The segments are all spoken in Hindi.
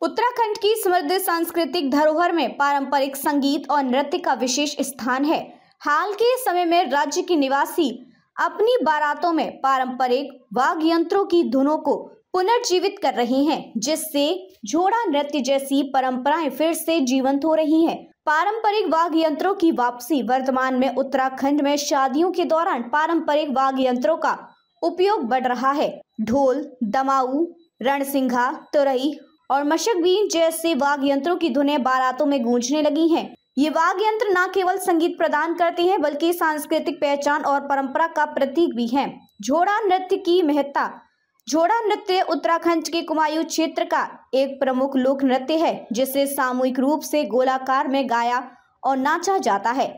उत्तराखंड की समृद्ध सांस्कृतिक धरोहर में पारंपरिक संगीत और नृत्य का विशेष स्थान है। हाल के समय में राज्य के निवासी अपनी बारातों में पारंपरिक वाद्य यंत्रों की धुनों को पुनर्जीवित कर रहे हैं, जिससे जोड़ा नृत्य जैसी परंपराएं फिर से जीवंत हो रही हैं। पारंपरिक वाद्य यंत्रों की वापसी। वर्तमान में उत्तराखंड में शादियों के दौरान पारंपरिक वाद्य यंत्रों का उपयोग बढ़ रहा है। ढोल, दमाऊ, रणसिंघा, तुरई और मशकबीन जैसे वाद्य यंत्रों की धुनें बारातों में गूंजने लगी हैं। ये वाद्य यंत्र न केवल संगीत प्रदान करते हैं बल्कि सांस्कृतिक पहचान और परंपरा का प्रतीक भी हैं। जोड़ा नृत्य की महत्ता। जोड़ा नृत्य उत्तराखंड के कुमायूं क्षेत्र का एक प्रमुख लोक नृत्य है, जिसे सामूहिक रूप से गोलाकार में गाया और नाचा जाता है।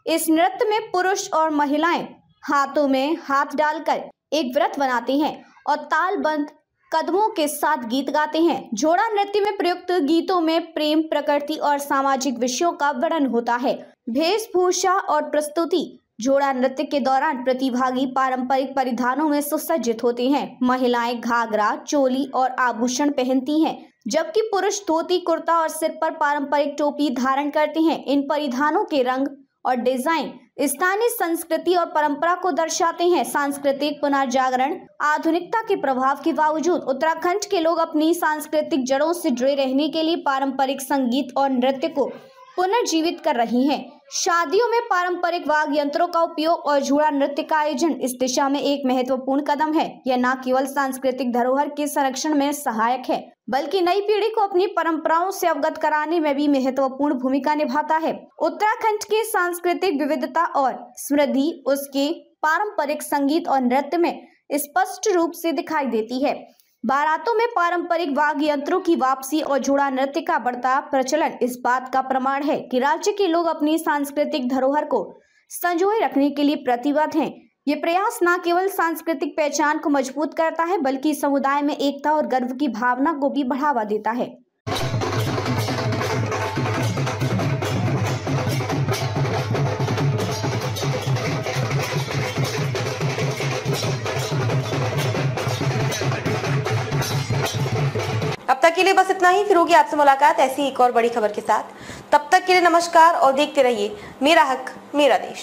इस नृत्य में पुरुष और महिलाएं हाथों में हाथ डालकर एक व्रत बनाते हैं और तालबंद कदमों के साथ गीत गाते हैं। जोड़ा नृत्य में प्रयुक्त गीतों में प्रेम, प्रकृति और सामाजिक विषयों का वर्णन होता है। वेशभूषा और प्रस्तुति। जोड़ा नृत्य के दौरान प्रतिभागी पारंपरिक परिधानों में सुसज्जित होते हैं। महिलाएं घाघरा, चोली और आभूषण पहनती हैं, जबकि पुरुष धोती, कुर्ता और सिर पर पारंपरिक टोपी धारण करते हैं। इन परिधानों के रंग और डिजाइन स्थानीय संस्कृति और परंपरा को दर्शाते हैं। सांस्कृतिक पुनर्जागरण। आधुनिकता के प्रभाव के बावजूद उत्तराखंड के लोग अपनी सांस्कृतिक जड़ों से जुड़े रहने के लिए पारंपरिक संगीत और नृत्य को पुनर्जीवित कर रही हैं। शादियों में पारंपरिक वाद्य यंत्रों का उपयोग और जोड़ा नृत्य का आयोजन इस दिशा में एक महत्वपूर्ण कदम है। यह न केवल सांस्कृतिक धरोहर के संरक्षण में सहायक है, बल्कि नई पीढ़ी को अपनी परंपराओं से अवगत कराने में भी महत्वपूर्ण भूमिका निभाता है। उत्तराखंड की सांस्कृतिक विविधता और समृद्धि उसके पारंपरिक संगीत और नृत्य में स्पष्ट रूप से दिखाई देती है। बारातों में पारंपरिक वाद्य यंत्रों की वापसी और जोड़ा नृत्य का बढ़ता प्रचलन इस बात का प्रमाण है कि राज्य के लोग अपनी सांस्कृतिक धरोहर को संजोए रखने के लिए प्रतिबद्ध हैं। ये प्रयास न केवल सांस्कृतिक पहचान को मजबूत करता है बल्कि समुदाय में एकता और गर्व की भावना को भी बढ़ावा देता है। अब तक के लिए बस इतना ही। फिर होगी आपसे मुलाकात ऐसी एक और बड़ी खबर के साथ। तब तक के लिए नमस्कार और देखते रहिए मेरा हक मेरा देश।